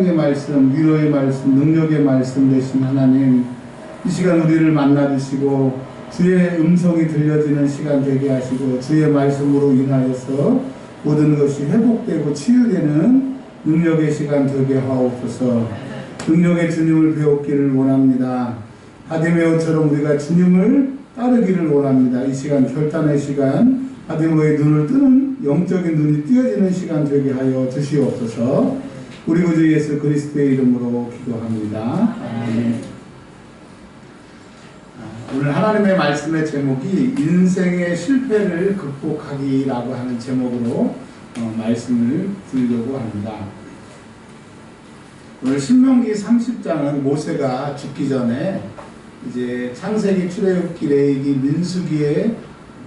생명의 말씀, 위로의 말씀, 능력의 말씀 되신 하나님, 이 시간 우리를 만나주시고 주의 음성이 들려지는 시간 되게 하시고 주의 말씀으로 인하여서 모든 것이 회복되고 치유되는 능력의 시간 되게 하옵소서. 능력의 주님을 배웠기를 원합니다. 바디메오처럼 우리가 주님을 따르기를 원합니다. 이 시간 결단의 시간, 바디메오의 눈을 뜨는 영적인 눈이 띄어지는 시간 되게 하여 주시옵소서. 우리 구주 예수 그리스도의 이름으로 기도합니다. 아멘. 오늘 하나님의 말씀의 제목이 인생의 실패를 극복하기라고 하는 제목으로 말씀을 드리려고 합니다. 오늘 신명기 30장은 모세가 죽기 전에 이제 창세기, 출애굽기, 레위기, 민수기의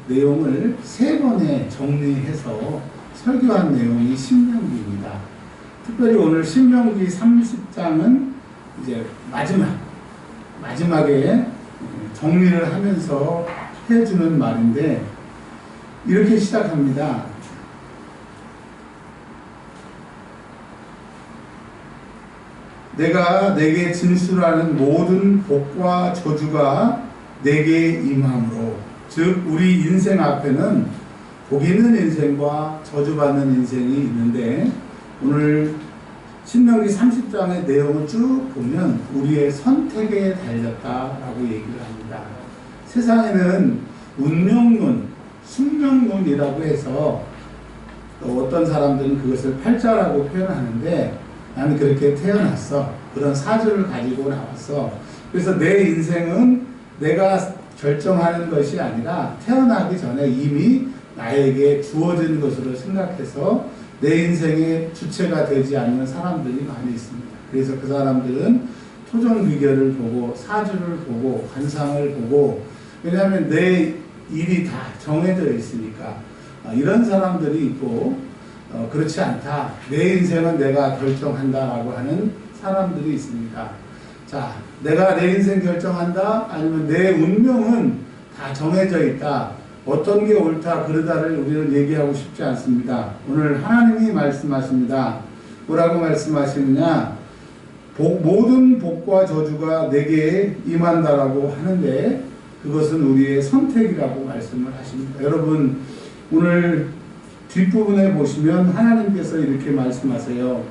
내용을 3번에 정리해서 설교한 내용이 신명기입니다. 특별히 오늘 신명기 30장은 이제 마지막에 정리를 하면서 해주는 말인데 이렇게 시작합니다. 내가 내게 진술하는 모든 복과 저주가 내게 임함으로, 즉 우리 인생 앞에는 복 있는 인생과 저주받는 인생이 있는데 오늘 신명기 30장의 내용을 쭉 보면 우리의 선택에 달렸다라고 얘기를 합니다. 세상에는 운명론, 숙명론이라고 해서 어떤 사람들은 그것을 팔자라고 표현하는데 나는 그렇게 태어났어. 그런 사주를 가지고 나왔어. 그래서 내 인생은 내가 결정하는 것이 아니라 태어나기 전에 이미 나에게 주어진 것으로 생각해서 내 인생의 주체가 되지 않는 사람들이 많이 있습니다. 그래서 그 사람들은 토종비결을 보고 사주를 보고 관상을 보고, 왜냐하면 내 일이 다 정해져 있으니까 이런 사람들이 있고, 그렇지 않다, 내 인생은 내가 결정한다라고 하는 사람들이 있습니다. 자, 내가 내 인생 결정한다, 아니면 내 운명은 다 정해져 있다, 어떤 게 옳다 그르다를 우리는 얘기하고 싶지 않습니다. 오늘 하나님이 말씀하십니다. 뭐라고 말씀하시느냐, 모든 복과 저주가 내게 임한다라고 하는데 그것은 우리의 선택이라고 말씀을 하십니다. 여러분, 오늘 뒷부분에 보시면 하나님께서 이렇게 말씀하세요.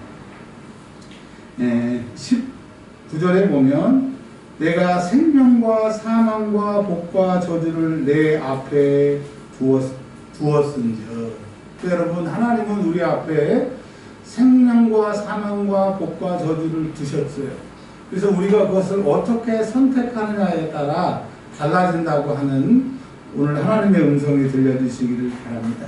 19절에 보면 내가 생명과 사망과 복과 저주를 내 앞에 두었은즉, 여러분, 하나님은 우리 앞에 생명과 사망과 복과 저주를 두셨어요. 그래서 우리가 그것을 어떻게 선택하느냐에 따라 달라진다고 하는 오늘 하나님의 음성이 들려주시기를 바랍니다.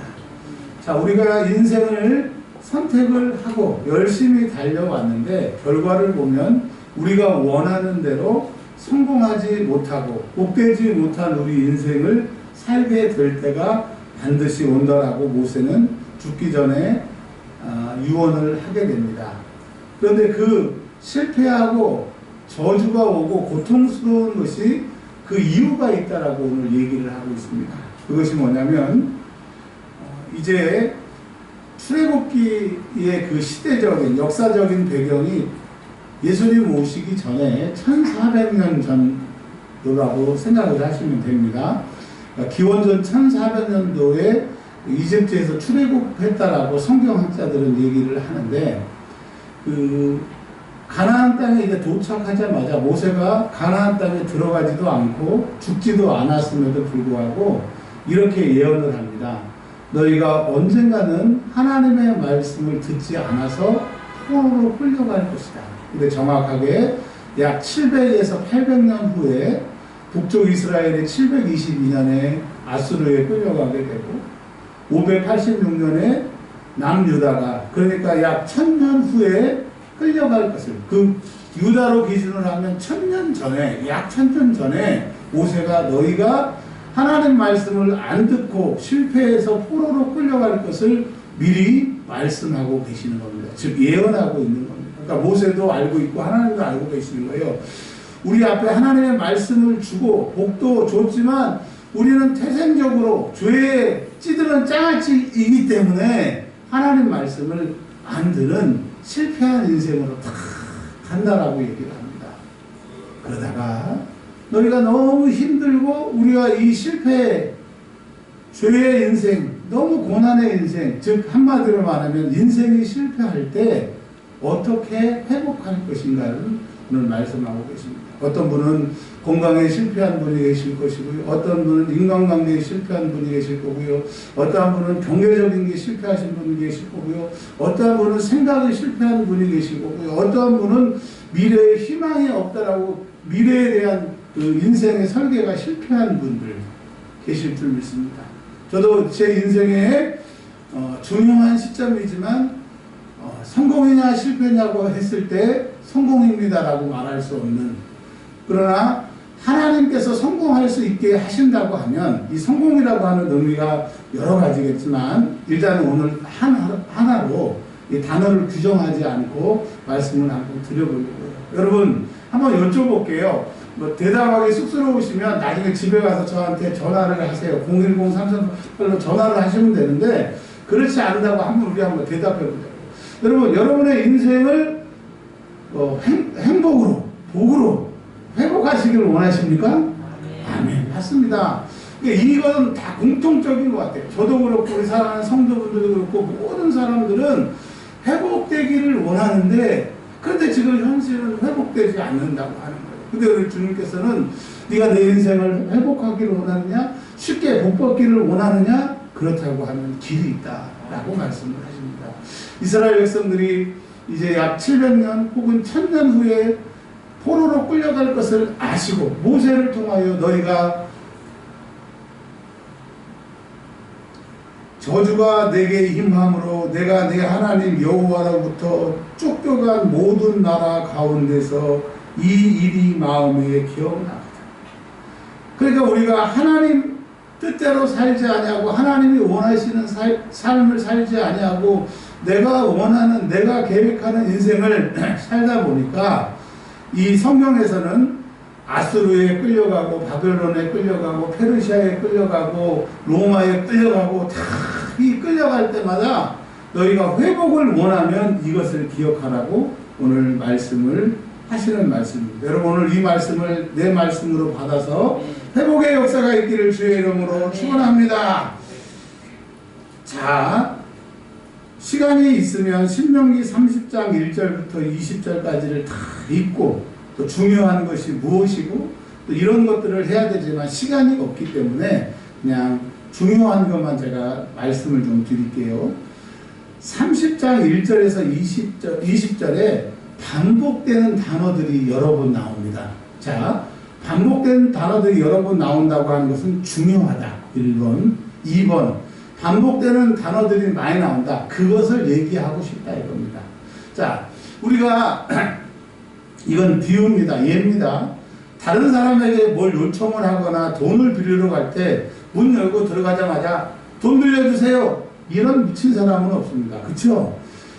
자, 우리가 인생을 선택을 하고 열심히 달려왔는데 결과를 보면 우리가 원하는 대로 성공하지 못하고 복되지 못한 우리 인생을 살게 될 때가 반드시 온다라고 모세는 죽기 전에 유언을 하게 됩니다. 그런데 그 실패하고 저주가 오고 고통스러운 것이 그 이유가 있다라고 오늘 얘기를 하고 있습니다. 그것이 뭐냐면 이제 출애굽기의 그 시대적인 역사적인 배경이 예수님 오시기 전에 1400년 전도라고 생각을 하시면 됩니다. 기원전 1400년도에 이집트에서 출애굽했다라고 성경학자들은 얘기를 하는데, 그 가나안 땅에 이제 도착하자마자 모세가 가나안 땅에 들어가지도 않고 죽지도 않았음에도 불구하고 이렇게 예언을 합니다. 너희가 언젠가는 하나님의 말씀을 듣지 않아서 포로로 끌려갈 것이다. 근데 정확하게 약 700에서 800년 후에 북쪽 이스라엘이 722년에 아수르에 끌려가게 되고 586년에 남유다가, 그러니까 약 1000년 후에 끌려갈 것을, 그 유다로 기준을 하면 1000년 전에, 약 1000년 전에 모세가 너희가 하나님 말씀을 안 듣고 실패해서 포로로 끌려갈 것을 미리 말씀하고 계시는 겁니다. 즉 예언하고 있는 겁니다. 그러니까 모세도 알고 있고 하나님도 알고 계시는 거예요. 우리 앞에 하나님의 말씀을 주고 복도 줬지만 우리는 태생적으로 죄에 찌들은 장아찌이기 때문에 하나님 말씀을 안 듣는 실패한 인생으로 다 한다라고 얘기를 합니다. 그러다가 너희가 너무 힘들고 우리가 이 실패, 죄의 인생, 너무 고난의 인생, 즉 한마디로 말하면 인생이 실패할 때 어떻게 회복할 것인가를 오늘 말씀하고 계십니다. 어떤 분은 건강에 실패한 분이 계실 것이고요. 어떤 분은 인간관계에 실패한 분이 계실 거고요. 어떤 분은 경제적인 게 실패하신 분이 계실 거고요. 어떤 분은 생각에 실패한 분이 계실 거고요. 어떤 분은 미래에 희망이 없다라고 미래에 대한 그 인생의 설계가 실패한 분들 계실 줄 믿습니다. 저도 제 인생에 중요한 시점이지만 성공이냐 실패냐고 했을 때 성공입니다라고 말할 수 없는, 그러나 하나님께서 성공할 수 있게 하신다고 하면 이 성공이라고 하는 의미가 여러 가지겠지만 일단 오늘 하나로 이 단어를 규정하지 않고 말씀을 한번 드려보려고요. 여러분 한번 여쭤볼게요. 뭐 대답하기 쑥스러우시면 나중에 집에 가서 저한테 전화를 하세요. 010-3388로 전화를 하시면 되는데, 그렇지 않다고 우리 한번 대답해 보자고. 여러분, 여러분의 인생을 행복으로, 복으로 회복하시기를 원하십니까? 아멘. 맞습니다. 이건 다 공통적인 것 같아요. 저도 그렇고 우리 사랑하는 성도분들도 그렇고 모든 사람들은 회복되기를 원하는데, 그런데 지금 현실은 회복되지 않는다고 하는 거예요. 근데 우리 주님께서는 네가 내 인생을 회복하기를 원하느냐, 쉽게 복 받기를 원하느냐, 그렇다고 하는 길이 있다라고 말씀을 하십니다. 이스라엘 백성들이 이제 약 700년 혹은 1000년 후에 포로로 끌려갈 것을 아시고 모세를 통하여 너희가 저주가 내게 임함으로 내가 내 하나님 여호와로부터 쫓겨간 모든 나라 가운데서 이 일이 마음에 기억나거든. 그러니까 우리가 하나님 뜻대로 살지 아니하고 하나님이 원하시는 삶을 살지 아니하고 내가 원하는, 내가 계획하는 인생을 살다 보니까 이 성경에서는 아수르에 끌려가고 바벨론에 끌려가고 페르시아에 끌려가고 로마에 끌려가고 다 이 끌려갈 때마다 너희가 회복을 원하면 이것을 기억하라고 오늘 말씀을 하시는 말씀입니다. 여러분 오늘 이 말씀을 내 말씀으로 받아서 회복의 역사가 있기를 주의 이름으로 축원합니다. 자, 시간이 있으면 신명기 30장 1절부터 20절까지를 다 읽고 또 중요한 것이 무엇이고 또 이런 것들을 해야 되지만 시간이 없기 때문에 그냥 중요한 것만 제가 말씀을 좀 드릴게요. 30장 1절에서 20절에 반복되는 단어들이 여러 번 나옵니다. 자, 반복되는 단어들이 여러 번 나온다고 하는 것은 중요하다. 1번. 2번. 반복되는 단어들이 많이 나온다. 그것을 얘기하고 싶다 이겁니다. 자, 우리가 이건 비유입니다. 예입니다. 다른 사람에게 뭘 요청을 하거나 돈을 빌리러 갈 때 문 열고 들어가자마자 돈 빌려주세요. 이런 미친 사람은 없습니다. 그렇죠?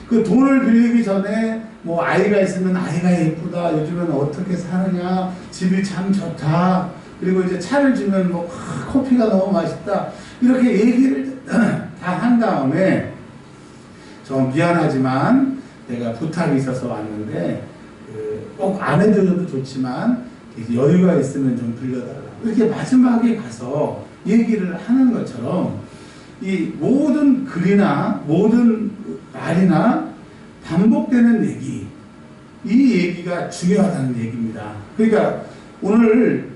그 돈을 빌리기 전에 뭐 아이가 있으면 아이가 예쁘다. 요즘은 어떻게 사느냐. 집이 참 좋다. 그리고 이제 차를 주면 뭐 커피가 너무 맛있다. 이렇게 얘기를 다 한 다음에 좀 미안하지만 내가 부탁이 있어서 왔는데 꼭 안 해줘도 좋지만 여유가 있으면 좀 빌려달라. 이렇게 마지막에 가서 얘기를 하는 것처럼 이 모든 글이나 모든 말이나 반복되는 얘기, 이 얘기가 중요하다는 얘기입니다. 그러니까 오늘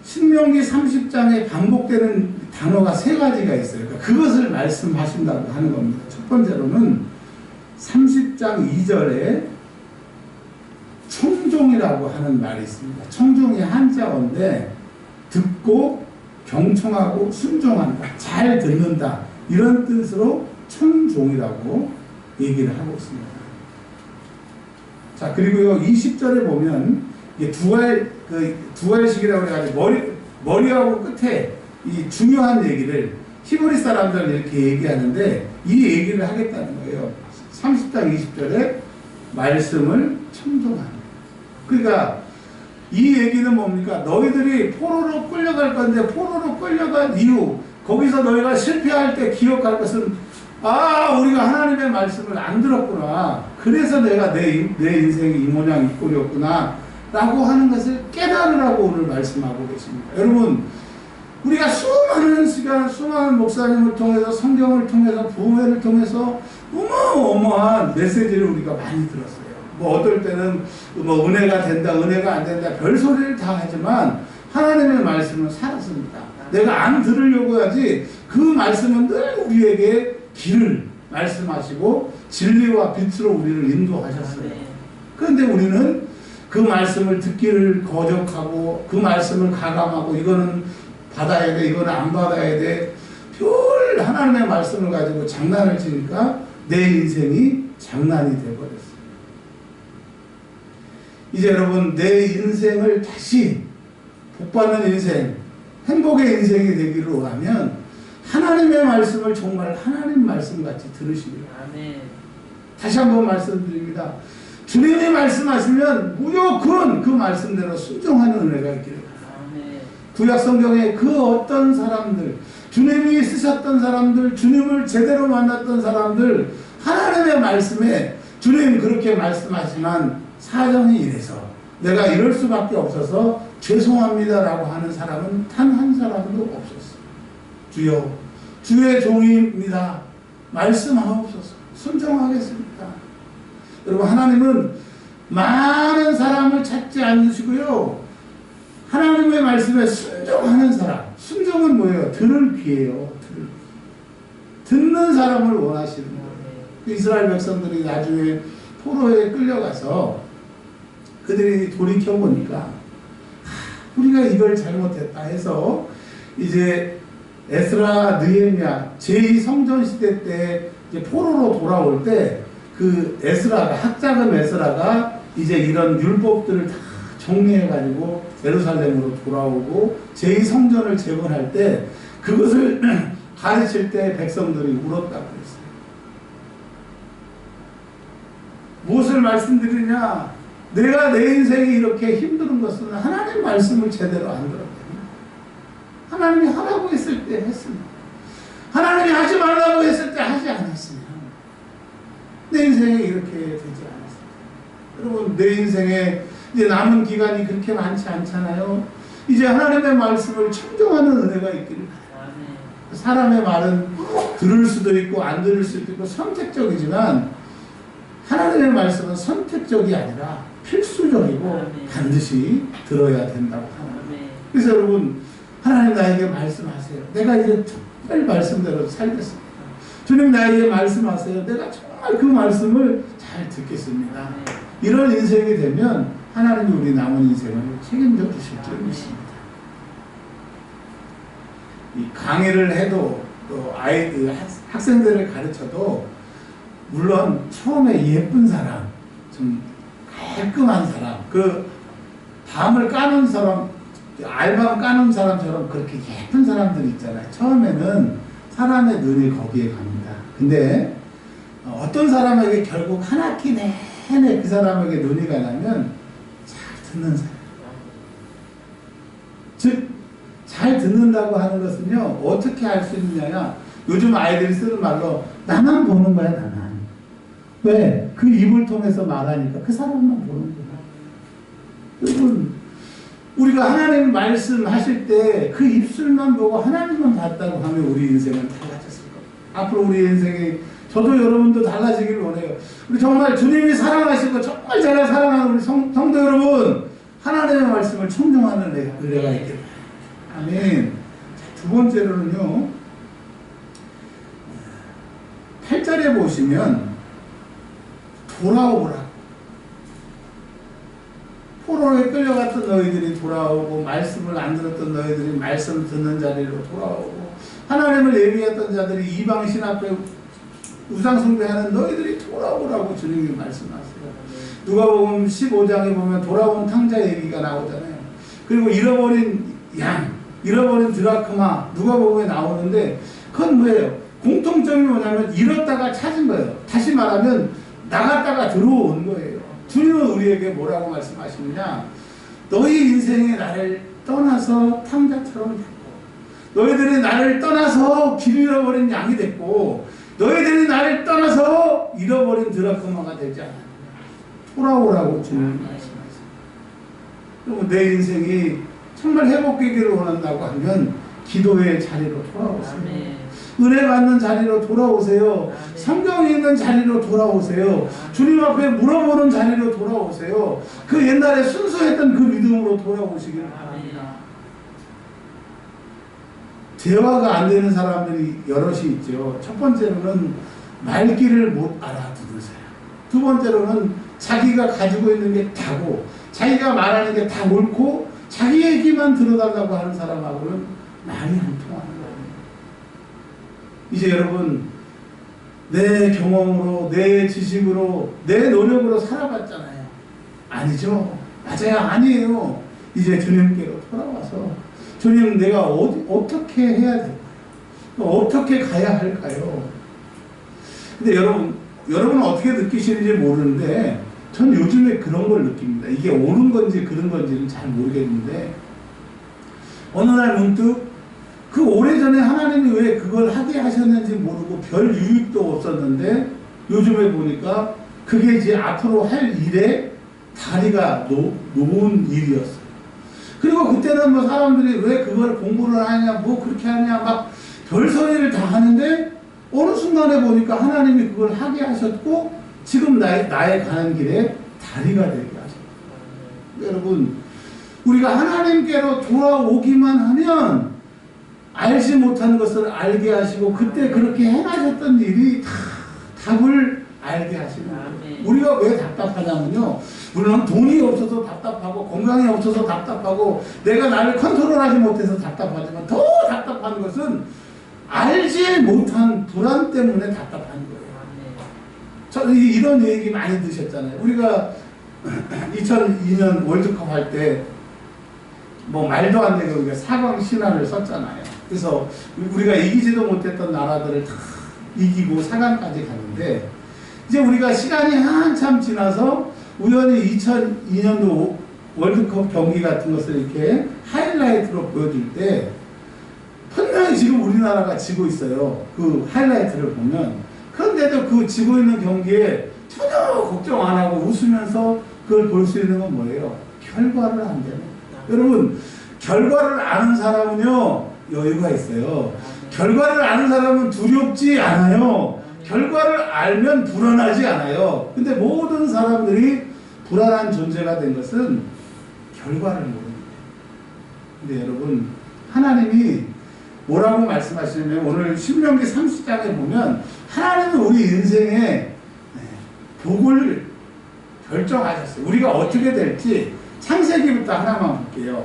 신명기 30장에 반복되는 단어가 세 가지가 있어요. 그러니까 그것을 말씀하신다고 하는 겁니다. 첫 번째로는 30장 2절에 청종이라고 하는 말이 있습니다. 청종이 한자어인데 듣고 경청하고 순종한다, 잘 듣는다, 이런 뜻으로 청종이라고 얘기를 하고 있습니다. 자, 그리고요 20절에 보면 이게 두알식이라고 해가지고 머리하고 끝에 이 중요한 얘기를 히브리 사람들 이렇게 얘기하는데 이 얘기를 하겠다는 거예요. 30장 20절에 말씀을 청종하는. 그러니까 이 얘기는 뭡니까? 너희들이 포로로 끌려갈 건데 포로로 끌려간 이유, 거기서 너희가 실패할 때 기억할 것은 아, 우리가 하나님의 말씀을 안 들었구나. 그래서 내가 내 인생이 이 모양 이 꼴이었구나. 라고 하는 것을 깨달으라고 오늘 말씀하고 계십니다. 여러분, 우리가 수많은 시간, 수많은 목사님을 통해서, 성경을 통해서, 부흥회를 통해서 어마어마한 메시지를 우리가 많이 들었어요. 뭐 어떨 때는 뭐 은혜가 된다, 은혜가 안 된다, 별소리를 다 하지만 하나님의 말씀은 살았습니다. 내가 안 들으려고 하지 그 말씀은 늘 우리에게 길을 말씀하시고 진리와 빛으로 우리를 인도하셨어요. 그런데 우리는 그 말씀을 듣기를 거적하고 그 말씀을 가감하고 이거는 받아야 돼, 이거는 안 받아야 돼. 별 하나님의 말씀을 가지고 장난을 치니까 내 인생이 장난이 되어버렸어요. 이제 여러분, 내 인생을 다시 복받는 인생, 행복의 인생이 되기를 원하면 하나님의 말씀을 정말 하나님 말씀같이 들으시길 바랍니다. 다시 한번 말씀드립니다. 주님이 말씀하시면 무조건 그 말씀대로 순종하는 은혜가 있기를 바랍니다. 구약 성경에 그 어떤 사람들, 주님이 쓰셨던 사람들, 주님을 제대로 만났던 사람들, 하나님의 말씀에 주님 그렇게 말씀하시만 사정이 이래서 내가 이럴 수밖에 없어서 죄송합니다라고 하는 사람은 단 한 사람도 없었어요. 주여, 주의 종입니다. 말씀하옵소서. 순종하겠습니다. 여러분, 하나님은 많은 사람을 찾지 않으시고요, 하나님의 말씀에 순종하는 사람. 순종은 뭐예요? 들을 귀예요. 듣는 사람을 원하시는 거예요. 이스라엘 백성들이 나중에 포로에 끌려가서 그들이 돌이켜보니까 우리가 이걸 잘못했다 해서 이제 에스라, 느헤미야 제2성전 시대 때 이제 포로로 돌아올 때 그 에스라가, 학자금 에스라가 이제 이런 율법들을 다 정리해가지고 예루살렘으로 돌아오고 제2성전을 재건할 때 그것을 가르칠 때 백성들이 울었다고 했어요. 무엇을 말씀드리냐? 내가 내 인생이 이렇게 힘든 것은 하나님 말씀을 제대로 안 들었거든요. 하나님이 하라고 했을 때 했습니다. 하나님이 하지 말라고 했을 때 하지 않았습니다. 내 인생에 이렇게 되지 않았습니다. 여러분, 내 인생에 이제 남은 기간이 그렇게 많지 않잖아요. 이제 하나님의 말씀을 청정하는 은혜가 있기를 바랍니다. 사람의 말은 들을 수도 있고 안 들을 수도 있고 선택적이지만 하나님의 말씀은 선택적이 아니라 필수적이고 반드시 들어야 된다고 합니다. 그래서 여러분, 하나님 나에게 말씀하세요. 내가 이제 정말 말씀대로 살겠습니다. 주님 나에게 말씀하세요. 내가 정말 그 말씀을 잘 듣겠습니다. 이런 인생이 되면 하나님이 우리 남은 인생을 책임져 주실 줄 믿습니다. 이 강의를 해도 또 학생들을 가르쳐도 물론 처음에 예쁜 사람, 좀 깔끔한 사람, 그 밤을 까는 사람, 알밤 까는 사람처럼 그렇게 예쁜 사람들 있잖아요. 처음에는 사람의 눈이 거기에 갑니다. 근데 어떤 사람에게 결국 한 학기 내내 그 사람에게 눈이 가냐면 잘 듣는 사람. 즉, 잘 듣는다고 하는 것은요, 어떻게 알 수 있느냐. 요즘 아이들이 쓰는 말로 나만 보는 거야, 나만. 왜? 그 입을 통해서 말하니까 그 사람만 보는 거야. 여러분, 우리가 하나님 말씀하실 때 그 입술만 보고 하나님만 봤다고 하면 우리 인생은 달라졌을 겁니다. 앞으로 우리 인생이, 저도 여러분도 달라지길 원해요. 우리 정말 주님이 사랑하시고 정말 제가 사랑하는 우리 성도 여러분, 하나님의 말씀을 청정하는 은혜가 있길 바랍니다. 아멘. 두 번째로는요, 8절에 보시면 돌아오라. 포로에 끌려갔던 너희들이 돌아오고, 말씀을 안 들었던 너희들이 말씀 듣는 자리로 돌아오고, 하나님을 예비했던 자들이 이방신 앞에 우상숭배하는 너희들이 돌아오라고 주님이 말씀하세요. 누가복음 15장에 보면 돌아온 탕자 얘기가 나오잖아요. 그리고 잃어버린 양, 잃어버린 드라크마, 누가복음에 나오는데 그건 뭐예요? 공통점이 뭐냐면 잃었다가 찾은 거예요. 다시 말하면 나갔다가 들어온 거예요. 주님은 우리에게 뭐라고 말씀하시느냐? 너희 인생에 나를 떠나서 탕자처럼 됐고, 너희들이 나를 떠나서 길 잃어버린 양이 됐고, 너희들이 나를 떠나서 잃어버린 드라크마가 되지 않아. 돌아오라고 주님 말씀하세요. 그리고 내 인생이 정말 회복되기를 원한다고 하면 기도의 자리로 돌아오세요. 은혜 받는 자리로 돌아오세요. 성경 읽는 자리로 돌아오세요. 주님 앞에 물어보는 자리로 돌아오세요. 그 옛날에 순수했던 그 믿음으로 돌아오시기를 바랍니다. 대화가 안 되는 사람들이 여럿이 있죠. 첫 번째로는 말귀를 못 알아들으세요. 두 번째로는 자기가 가지고 있는 게 다고 자기가 말하는 게 다 옳고 자기 얘기만 들어달라고 하는 사람하고는 말이 안 통하는 거예요. 이제 여러분 내 경험으로 내 지식으로 내 노력으로 살아봤잖아요. 아니죠. 맞아요. 아니에요. 이제 주님께로 돌아와서 주님 내가 어떻게 해야 될까요? 어떻게 가야 할까요? 근데 여러분은 어떻게 느끼시는지 모르는데 전 요즘에 그런 걸 느낍니다. 이게 옳은 건지 그런 건지는 잘 모르겠는데 어느 날 문득 그 오래전에 하나님이 왜 그걸 하게 하셨는지 모르고 별 유익도 없었는데 요즘에 보니까 그게 이제 앞으로 할 일에 다리가 놓은 일이었어요. 그리고 그때는 뭐 사람들이 왜 그걸 공부를 하냐 뭐 그렇게 하냐 막 별소리를 다 하는데 어느 순간에 보니까 하나님이 그걸 하게 하셨고 지금 나의 가는 길에 다리가 되게 하셨어요. 여러분 우리가 하나님께로 돌아오기만 하면 알지 못한 것을 알게 하시고 그때 그렇게 행하셨던 일이 다 답을 알게 하시는 거예요. 우리가 왜 답답하냐면요. 물론 돈이 없어서 답답하고 건강이 없어서 답답하고 내가 나를 컨트롤하지 못해서 답답하지만 더 답답한 것은 알지 못한 불안 때문에 답답한 거예요. 저 이런 얘기 많이 드셨잖아요. 우리가 2002년 월드컵 할 때 뭐 말도 안 되게 우리가 4강 신화를 썼잖아요. 그래서 우리가 이기지도 못했던 나라들을 다 이기고 4강까지 갔는데 이제 우리가 시간이 한참 지나서 우연히 2002년도 월드컵 경기 같은 것을 이렇게 하이라이트로 보여줄 때 분명히 지금 우리나라가 지고 있어요. 그 하이라이트를 보면. 그런데도 그 지고 있는 경기에 전혀 걱정 안 하고 웃으면서 그걸 볼 수 있는 건 뭐예요? 결과를 안 되는. 여러분 결과를 아는 사람은요 여유가 있어요. 결과를 아는 사람은 두렵지 않아요. 결과를 알면 불안하지 않아요. 근데 모든 사람들이 불안한 존재가 된 것은 결과를 모릅니다. 근데 여러분 하나님이 뭐라고 말씀하시냐면 오늘 신명기 30장에 보면 하나님은 우리 인생의 복을 결정하셨어요. 우리가 어떻게 될지 창세기부터 하나만 볼게요.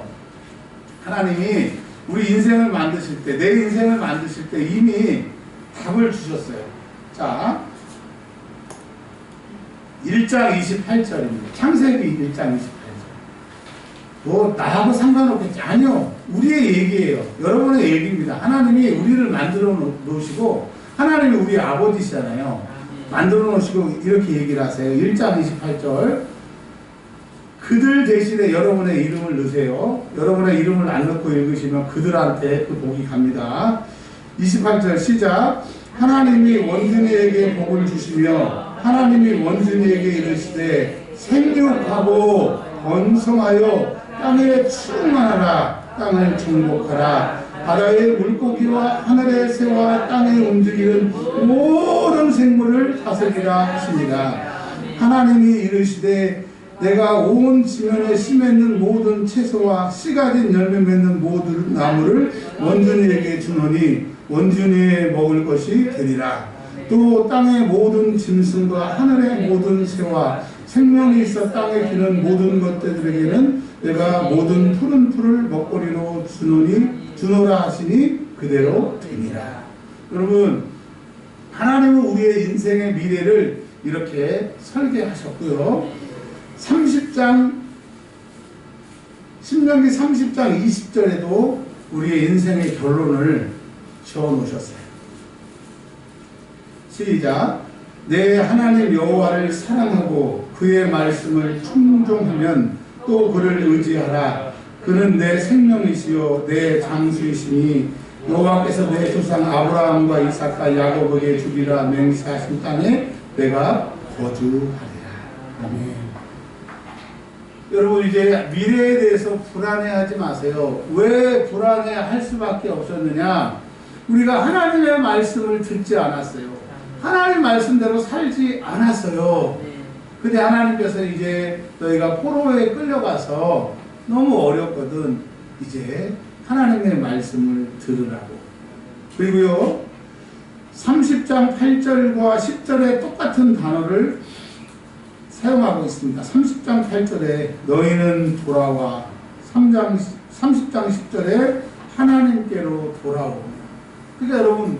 하나님이 우리 인생을 만드실 때, 내 인생을 만드실 때 이미 답을 주셨어요. 자, 1장 28절입니다. 창세기 1장 28절. 뭐 나하고 상관없겠지? 아니요. 우리의 얘기예요. 여러분의 얘기입니다. 하나님이 우리를 만들어 놓으시고 하나님이 우리 아버지시잖아요. 만들어 놓으시고 이렇게 얘기를 하세요. 1장 28절. 그들 대신에 여러분의 이름을 넣으세요. 여러분의 이름을 안 넣고 읽으시면 그들한테 그 복이 갑니다. 28절 시작. 하나님이 원준이에게 복을 주시며 하나님이 원준이에게 이르시되 생육하고 번성하여 땅에 충만하라. 땅을 정복하라. 바다의 물고기와 하늘의 새와 땅에 움직이는 모든 생물을 다스리라 하십니다. 하나님이 이르시되 내가 온 지면에 씨 맺는 모든 채소와 씨 가진 열매 맺는 모든 나무를 원준이에게 주노니 원준이의 먹을 것이 되리라. 또 땅의 모든 짐승과 하늘의 모든 새와 생명이 있어 땅에 기는 모든 것들에게는 내가 모든 푸른 풀을 먹거리로 주노라 하시니 그대로 되니라. 여러분 하나님은 우리의 인생의 미래를 이렇게 설계하셨고요. 30장 신명기 30장 20절에도 우리의 인생의 결론을 지어놓으셨어요. 시작. 내 하나님 여호와를 사랑하고 그의 말씀을 충종하면 또 그를 의지하라. 그는 내 생명이시요 내 장수이시니 여호와께서 내 조상 아브라함과 이삭과 야곱에게 주리라 맹세하신 땅에 내가 거주하리라. 아멘. 여러분 이제 미래에 대해서 불안해하지 마세요. 왜 불안해할 수밖에 없었느냐? 우리가 하나님의 말씀을 듣지 않았어요. 하나님 말씀대로 살지 않았어요. 근데 하나님께서 이제 너희가 포로에 끌려가서 너무 어렵거든. 이제 하나님의 말씀을 들으라고. 그리고요 30장 8절과 10절에 똑같은 단어를 사용하고 있습니다. 30장 8절에 너희는 돌아와 30장 10절에 하나님께로 돌아오며. 그러니까 여러분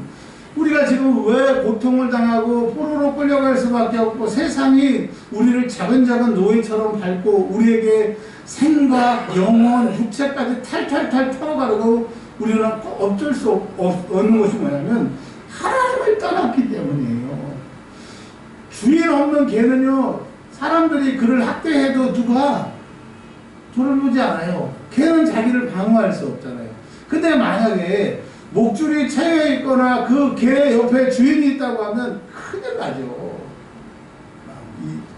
우리가 지금 왜 고통을 당하고 포로로 끌려갈 수밖에 없고 세상이 우리를 작은 노예처럼 밟고 우리에게 생과 영혼, 육체까지 탈탈탈 털어가려고 우리는 어쩔 수 없는 것이 뭐냐면 하나님을 떠났기 때문이에요. 주인 없는 개는요 사람들이 그를 학대해도 누가 돌아보지 않아요. 개는 자기를 방어할 수 없잖아요. 근데 만약에 목줄이 채여 있거나 그 개 옆에 주인이 있다고 하면 큰일 나죠.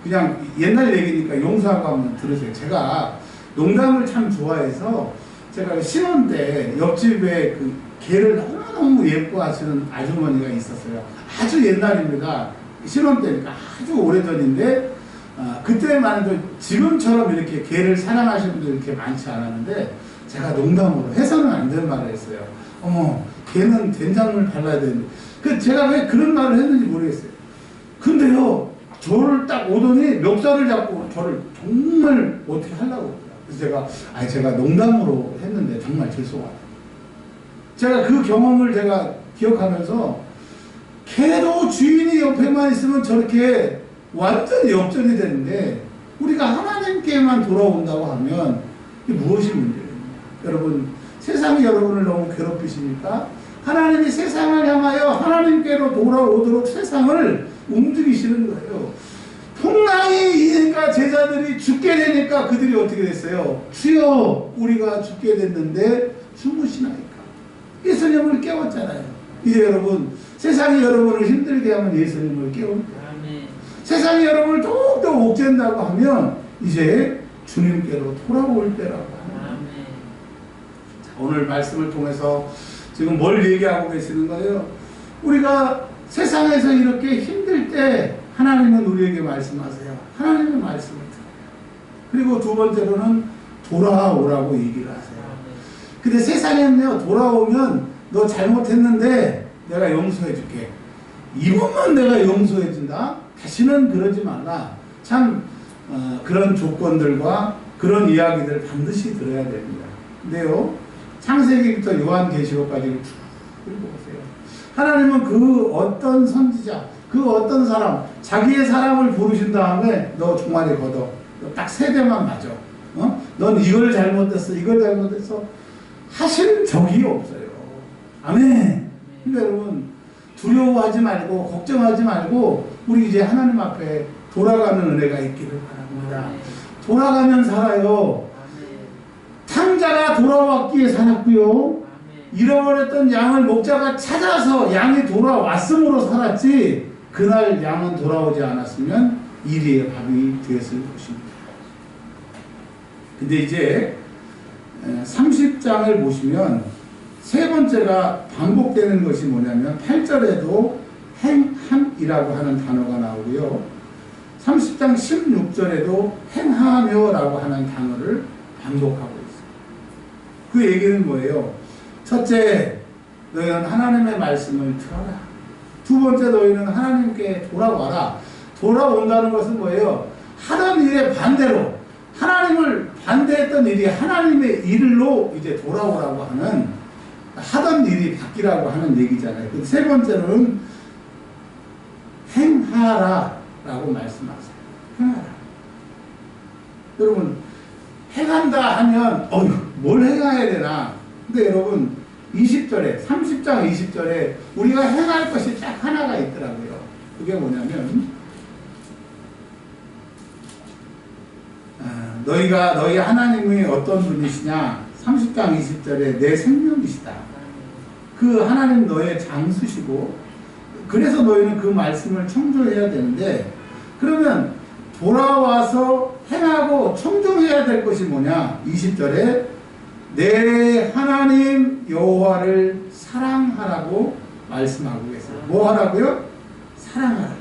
그냥 옛날 얘기니까 용서하고 한번 들으세요. 제가 농담을 참 좋아해서 제가 신혼 때 옆집에 그 개를 너무너무 예뻐하시는 아주머니가 있었어요. 아주 옛날입니다. 신혼 때니까 아주 오래전인데 그때만 해도 지금처럼 이렇게 개를 사랑하시는 분들이 이렇게 많지 않았는데 제가 농담으로 해서는 안 될 말을 했어요. 어머, 개는 된장물 발라야 되는데. 제가 왜 그런 말을 했는지 모르겠어요. 근데요, 저를 딱 오더니 멱살을 잡고 저를 정말 어떻게 하려고. 그래서 제가 농담으로 했는데 정말 죄송하다. 제가 그 경험을 제가 기억하면서 개도 주인이 옆에만 있으면 저렇게 완전히 역전이 되는데 우리가 하나님께만 돌아온다고 하면 이게 무엇이 문제예요? 여러분 세상이 여러분을 너무 괴롭히십니까? 하나님이 세상을 향하여 하나님께로 돌아오도록 세상을 움직이시는 거예요. 풍랑이니까 제자들이 죽게 되니까 그들이 어떻게 됐어요? 주여 우리가 죽게 됐는데 주무시나이까. 예수님을 깨웠잖아요. 이제 여러분 세상이 여러분을 힘들게 하면 예수님을 깨웁니다. 세상이 여러분을 더욱더 옥죄한다고 하면 이제 주님께로 돌아올 때라고 합니다. 자, 오늘 말씀을 통해서 지금 뭘 얘기하고 계시는 거예요? 우리가 세상에서 이렇게 힘들 때 하나님은 우리에게 말씀하세요. 하나님의 말씀을 들어요. 그리고 두 번째로는 돌아오라고 얘기를 하세요. 근데 세상에는요 돌아오면 너 잘못했는데 내가 용서해 줄게. 이번만 내가 용서해 준다. 다시는 그러지 말라. 참 그런 조건들과 그런 이야기들을 반드시 들어야 됩니다. 근데요 창세기부터 요한계시록까지 쭉 읽어보세요. 하나님은 그 어떤 선지자, 그 어떤 사람, 자기의 사람을 부르신 다음에 너 종아리 걷어. 너 딱 세 대만 맞아. 넌 이걸 잘못했어, 이걸 잘못했어. 하신 적이 없어요. 아멘. 그러니까 여러분 두려워하지 말고 걱정하지 말고 우리 이제 하나님 앞에 돌아가는 은혜가 있기를 바랍니다. 돌아가면 살아요. 탕자가 돌아왔기에 살았고요. 잃어버렸던 양을 목자가 찾아서 양이 돌아왔음으로 살았지 그날 양은 돌아오지 않았으면 이리의 밥이 되었을 것입니다. 근데 이제 30장을 보시면 세 번째가 반복되는 것이 뭐냐면 8절에도 행함이라고 하는 단어가 나오고요. 30장 16절에도 행하며라고 하는 단어를 반복하고 있어요. 그 얘기는 뭐예요? 첫째, 너희는 하나님의 말씀을 들어라. 두 번째, 너희는 하나님께 돌아와라. 돌아온다는 것은 뭐예요? 하던 일의 반대로 하나님을 반대했던 일이 하나님의 일로 이제 돌아오라고 하는 하던 일이 바뀌라고 하는 얘기잖아요. 세 번째로는 행하라 라고 말씀하세요. 행하라. 여러분 행한다 하면 뭘 행해야 되나? 근데 여러분 20절에 30장 20절에 우리가 행할 것이 딱 하나가 있더라고요. 그게 뭐냐면 너희 하나님이 어떤 분이시냐? 30장 20절에 내 생명이시다. 그 하나님 너의 장수시고 그래서 너희는 그 말씀을 청조해야 되는데 그러면 돌아와서 행하고 청종해야 될 것이 뭐냐? 20절에 내 하나님 여호와를 사랑하라고 말씀하고 계세요. 뭐 하라고요? 사랑하라.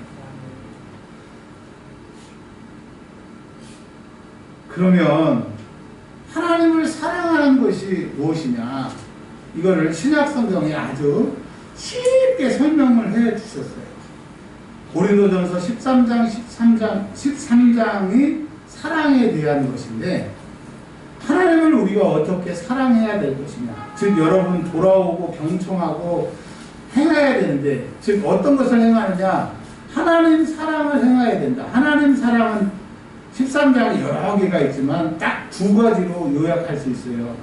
그러면 하나님을 사랑하는 것이 무엇이냐? 이거를 신약성경에 아주 쉽게 설명을 해 주셨어요. 고린도전서 13장이 사랑에 대한 것인데 하나님을 우리가 어떻게 사랑해야 될 것이냐. 즉 여러분 돌아오고 경청하고 행해야 되는데 즉 어떤 것을 행하느냐. 하나님 사랑을 행해야 된다. 하나님 사랑은 13장이 여러 개가 있지만 딱 두 가지로 요약할 수 있어요.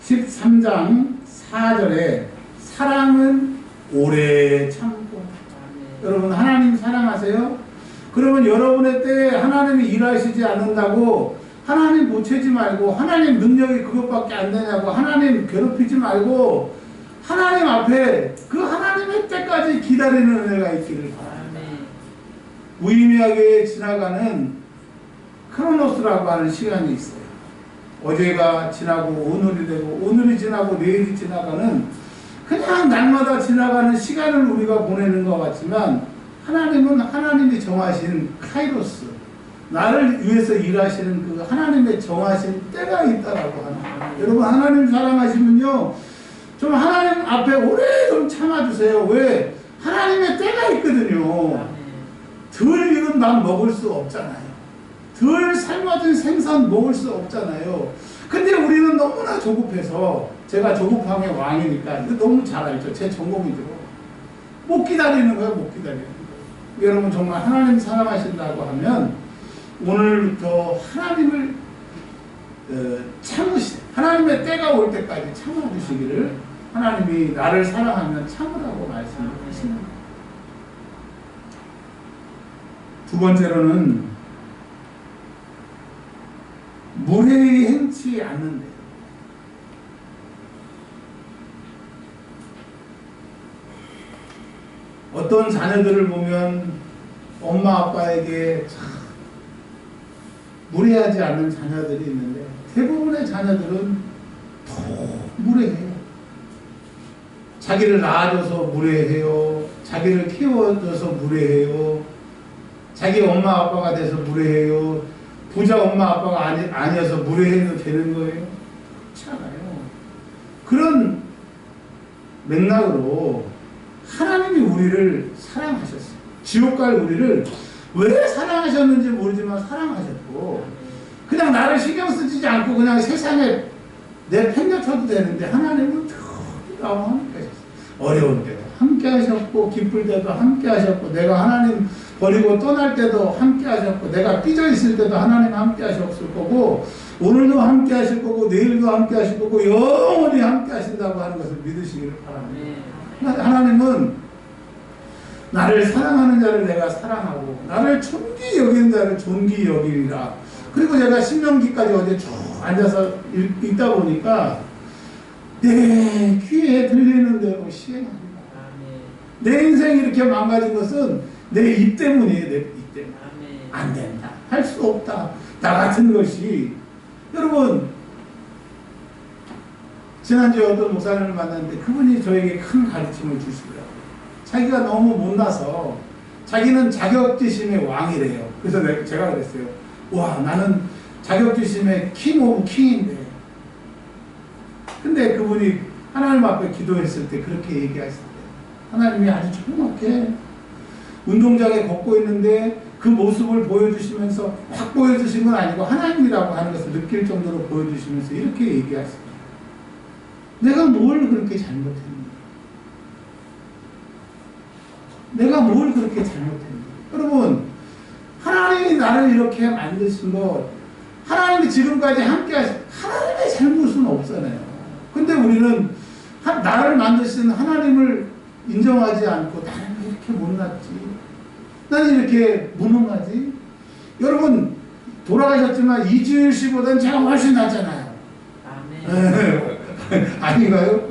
13장 4절에 사랑은 오래 참고. 여러분 하나님 사랑하세요? 그러면 여러분의 때에 하나님이 일하시지 않는다고 하나님 보채지 말고 하나님 능력이 그것밖에 안 되냐고 하나님 괴롭히지 말고 하나님 앞에 그 하나님의 때까지 기다리는 은혜가 있기를 바랍니다. 무의미하게 지나가는 크로노스라고 하는 시간이 있어요. 어제가 지나고 오늘이 되고 오늘이 지나고 내일이 지나가는 그냥 날마다 지나가는 시간을 우리가 보내는 것 같지만 하나님은 하나님이 정하신 카이로스 나를 위해서 일하시는 그 하나님의 정하신 때가 있다라고 하는 거예요. 여러분 하나님 사랑하시면요 좀 하나님 앞에 오래 좀 참아주세요. 왜? 하나님의 때가 있거든요. 덜 익은 밥 먹을 수 없잖아요. 덜 삶아진 생선 먹을 수 없잖아요. 근데 우리는 너무나 조급해서 제가 조급함의 왕이니까 이거 너무 잘 알죠. 제 전공이죠. 못 기다리는 거예요. 못 기다리는 거예요. 여러분 정말 하나님 사랑하신다고 하면 오늘부터 하나님을 참으시 하나님의 때가 올 때까지 참아주시기를 하나님이 나를 사랑하면 참으라고 말씀을 하시는 거예요. 두 번째로는 무례히 행치 않는데 어떤 자녀들을 보면 엄마 아빠에게 참 무례하지 않는 자녀들이 있는데 대부분의 자녀들은 더 무례해요. 자기를 낳아줘서 무례해요. 자기를 키워줘서 무례해요. 자기 엄마 아빠가 돼서 무례해요. 부자 엄마 아빠가 아니어서 무례해도 되는 거예요? 그렇지 않아요. 그런 맥락으로 하나님이 우리를 사랑하셨어요. 지옥 갈 우리를 왜 사랑하셨는지 모르지만 사랑하셨고 그냥 나를 신경 쓰지 않고 그냥 세상에 내 팽겨쳐도 되는데 하나님은 나와 함께 하셨어요. 어려운 때도 함께 하셨고 기쁠 때도 함께 하셨고 내가 하나님 버리고 떠날 때도 함께 하셨고 내가 삐져 있을 때도 하나님 함께 하셨을 거고 오늘도 함께 하실 거고 내일도 함께 하실 거고 영원히 함께 하신다고 하는 것을 믿으시기를 바랍니다. 하나님은 나를 사랑하는 자를 내가 사랑하고 나를 존귀 여기는 자를 존귀 여기리라. 그리고 제가 신명기까지 어제 쭉 앉아서 읽다 보니까 내 귀에 들리는 대로 시행합니다. 내 인생이 이렇게 망가진 것은 내 입 때문이에요. 내 입 때문에. 안 된다. 할 수 없다. 나 같은 것이 여러분 지난주에 어떤 목사님을 만났는데 그분이 저에게 큰 가르침을 주시더라고요. 자기가 너무 못나서 자기는 자격지심의 왕이래요. 그래서 제가 그랬어요. 와 나는 자격지심의 킹 오브 킹인데 근데 그분이 하나님 앞에 기도했을 때 그렇게 얘기하셨어요. 하나님이 아주 조그맣게 운동장에 걷고 있는데 그 모습을 보여주시면서 확 보여주신 건 아니고 하나님이라고 하는 것을 느낄 정도로 보여주시면서 이렇게 얘기하셨어요. 내가 뭘 그렇게 잘못했는가? 내가 뭘 그렇게 잘못했는가? 여러분 하나님이 나를 이렇게 만드신 것 하나님이 지금까지 함께 하신 하나님의 잘못은 없잖아요. 근데 우리는 나를 만드신 하나님을 인정하지 않고 나는 왜 이렇게 못났지? 나는 이렇게 무능하지? 여러분 돌아가셨지만 이주일 씨보다는 제가 훨씬 낫잖아요. 아멘. 아닌가요?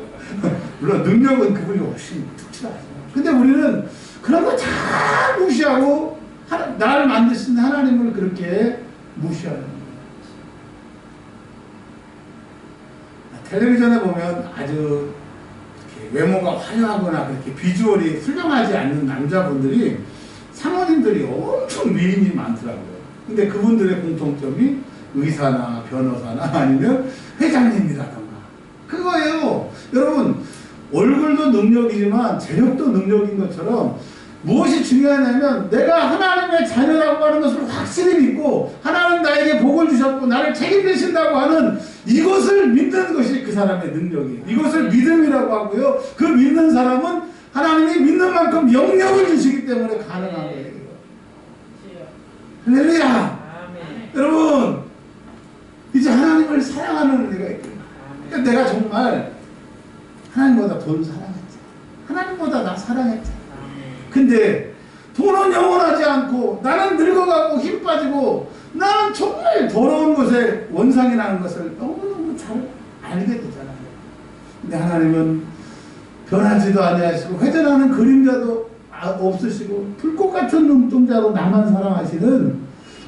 물론 능력은 그분이 훨씬 특출하죠. 근데 우리는 그런 거 다 무시하고 나를 만드신 하나님을 그렇게 무시하는 거예요. 텔레비전에 보면 아주 외모가 화려하거나 그렇게 비주얼이 훌륭하지 않는 남자분들이 사모님들이 엄청 미인이 많더라고요. 근데 그분들의 공통점이 의사나 변호사나 아니면 회장님이라던가 그거예요. 여러분 얼굴도 능력이지만 재력도 능력인 것처럼 무엇이 중요하냐면 내가 하나님의 자녀라고 하는 것을 확실히 믿고 하나님 나에게 복을 주셨고 나를 책임지신다고 하는 이것을 믿는 것이 그 사람의 능력이에요. 이것을 믿음이라고 하고요. 그 믿는 사람은 하나님이 믿는 만큼 영역을 주시기 때문에 가능한 거예요. 할렐루야. 여러분 이제 하나님을 사랑하는 은혜가 있거든요. 그러니까 내가 정말 하나님보다 돈 사랑했잖아. 하나님보다 나 사랑했잖아. 근데 돈은 영원하지 않고 나는 늙어가고 힘 빠지고 나는 정말 더러운 것에 원상이 나는 것을 너무너무 잘 알게 되잖아요. 근데 하나님은 변하지도 아니하시고 회전하는 그림자도 없으시고 불꽃 같은 눈동자로 나만 사랑하시는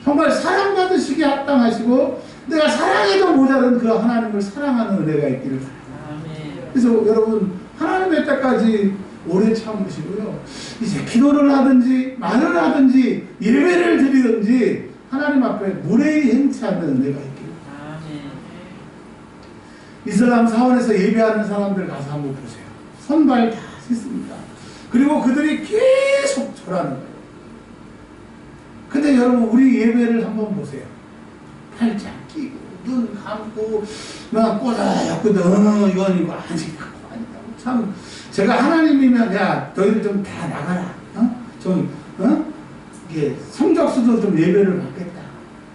정말 사랑받으시기에 합당하시고 내가 사랑해도 모자른 그 하나님을 사랑하는 은혜가 있기를 바랍니다. 그래서 여러분 하나님의 때까지 오래 참으시고요. 이제 기도를 하든지 말을 하든지 예배를 드리든지 하나님 앞에 무례히 행치 않는 은혜가 있기를. 이슬람 사원에서 예배하는 사람들 가서 한번 보세요. 손발 다 씻습니다. 그리고 그들이 계속 절하는 거예요. 근데 여러분 우리 예배를 한번 보세요. 팔짱 끼고 눈 감고 막 꼬다였거든. 이건 이거 아니고 참 제가 하나님이면 야 너희들 좀 다 나가라. 이게 성적수도 좀 예배를 받겠다.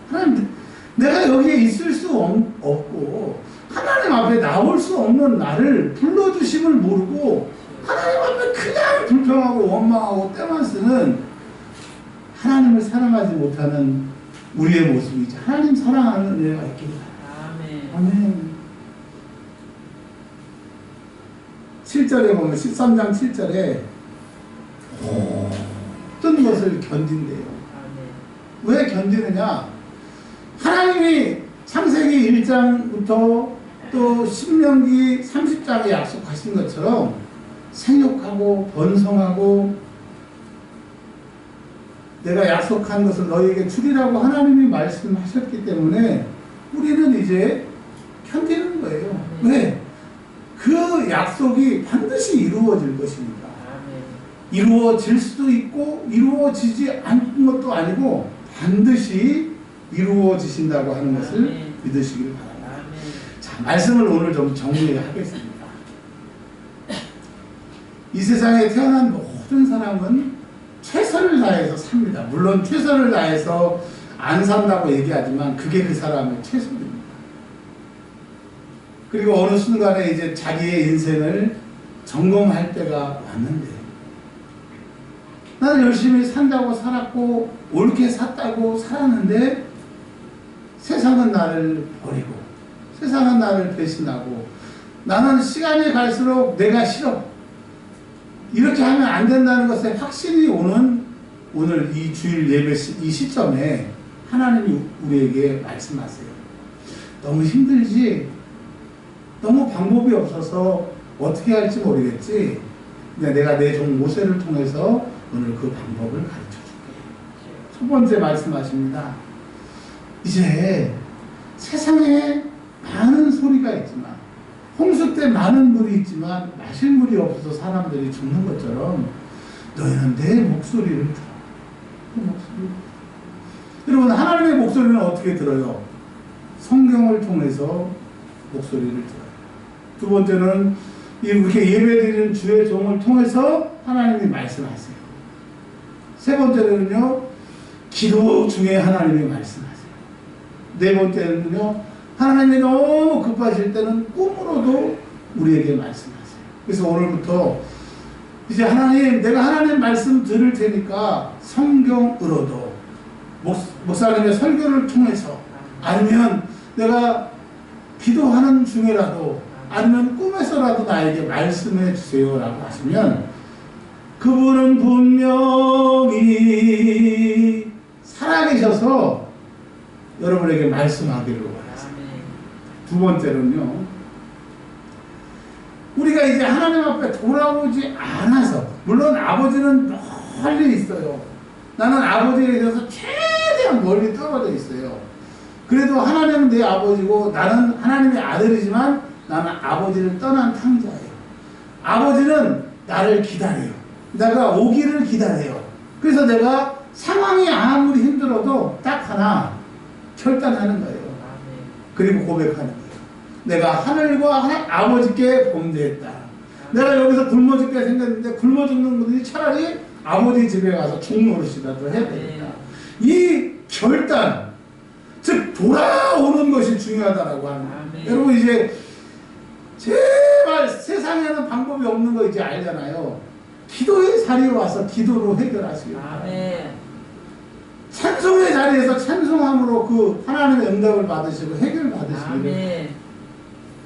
하나님 내가 여기에 있을 수 없고 하나님 앞에 나올 수 없는 나를 불러주심을 모르고 하나님 앞에 그냥 불평하고 원망하고 때만 쓰는 하나님을 사랑하지 못하는 우리의 모습이죠. 하나님 사랑하는 은혜가 있기를 바랍니다. 아멘. 7절에 보면 13장 7절에 어떤 것을 견딘대요. 왜 견디느냐? 하나님이 창세기 1장부터 또 신명기 30장에 약속하신 것처럼 생육하고 번성하고 내가 약속한 것을 너희에게 주리라고 하나님이 말씀하셨기 때문에 우리는 이제 견디는 거예요. 왜? 그 약속이 반드시 이루어질 것입니다. 이루어질 수도 있고 이루어지지 않는 것도 아니고 반드시 이루어지신다고 하는 것을 믿으시길 바랍니다. 자, 말씀을 오늘 좀 정리하겠습니다. 이 세상에 태어난 모든 사람은 최선을 다해서 삽니다. 물론 최선을 다해서 안 산다고 얘기하지만 그게 그 사람의 최선입니다. 그리고 어느 순간에 이제 자기의 인생을 점검할 때가 왔는데 나는 열심히 산다고 살았고 옳게 샀다고 살았는데 세상은 나를 버리고 세상은 나를 배신하고 나는 시간이 갈수록 내가 싫어. 이렇게 하면 안 된다는 것에 확신이 오는 오늘 이 주일 예배 이 시점에 하나님이 우리에게 말씀하세요. 너무 힘들지? 너무 방법이 없어서 어떻게 할지 모르겠지? 근데 내가 내 종 모세를 통해서 오늘 그 방법을 가르쳐 줄게. 첫 번째 말씀하십니다. 이제 세상에 많은 소리가 있지만 홍수 때 많은 물이 있지만 마실 물이 없어서 사람들이 죽는 것처럼 너희는 내 목소리를 들어. 그 목소리. 여러분 하나님의 목소리는 어떻게 들어요? 성경을 통해서 목소리를 들어요. 두 번째는 이렇게 예배드리는 주의 종을 통해서 하나님이 말씀하세요. 세 번째는요, 기도 중에 하나님이 말씀하세요. 네 번째는요, 하나님이 너무 급하실 때는 꿈으로도 우리에게 말씀하세요. 그래서 오늘부터 이제 하나님, 내가 하나님 말씀 들을 테니까 성경으로도 목사님의 설교를 통해서 아니면 내가 기도하는 중에라도 아니면 꿈에서라도 나에게 말씀해 주세요라고 하시면 그분은 분명히 살아계셔서 여러분에게 말씀하기를 원하세요. 두 번째로는요, 우리가 이제 하나님 앞에 돌아오지 않아서, 물론 아버지는 멀리 있어요. 나는 아버지에 대해서 최대한 멀리 떨어져 있어요. 그래도 하나님은 내 아버지고 나는 하나님의 아들이지만 나는 아버지를 떠난 탕자예요. 아버지는 나를 기다려요. 내가 오기를 기다려요. 그래서 내가 상황이 아무리 힘들어도 딱 하나 결단하는 거예요. 그리고 고백하는 거예요. 내가 하늘과 아버지께 범죄했다. 내가 여기서 굶어 죽게 생겼는데 굶어 죽는 분들이 차라리 아버지 집에 가서 죽노릇이라도 해야 되겠다. 이 결단, 즉 돌아오는 것이 중요하다라고 하는 거예요. 여러분 이제 제발 세상에는 방법이 없는 거 이제 알잖아요. 기도의 자리에 와서 기도로 해결하시길 바랍니다. 찬송의 자리에서 찬송함으로 그 하나님의 응답을 받으시고 해결 받으시기를.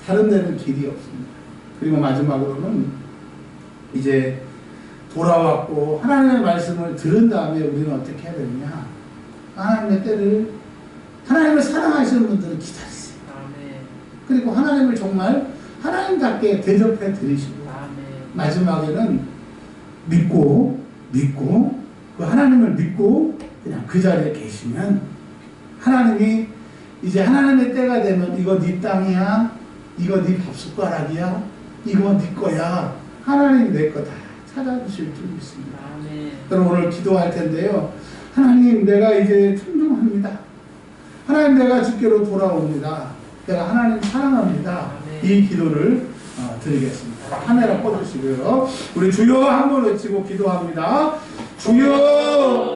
다른 데는 길이 없습니다. 그리고 마지막으로는 이제 돌아왔고 하나님의 말씀을 들은 다음에 우리는 어떻게 해야 되느냐? 하나님의 때를, 하나님을 사랑하시는 분들은 기다리세요. 그리고 하나님을 정말 하나님답게 대접해 드리시고 마지막에는 믿고 그 하나님을 믿고 그냥 그 자리에 계시면 하나님이 이제 하나님의 때가 되면 이거 네 땅이야, 이거 네 밥숟가락이야, 이거 네 거야, 하나님이 내 거 다 찾아주실 줄 믿습니다. 여러분 오늘 기도할 텐데요, 하나님 내가 이제 순종합니다. 하나님 내가 주께로 돌아옵니다. 내가 하나님 사랑합니다. 이 기도를 드리겠습니다. 카메라 꺼주시고요. 우리 주여 한번 외치고 기도합니다. 주여.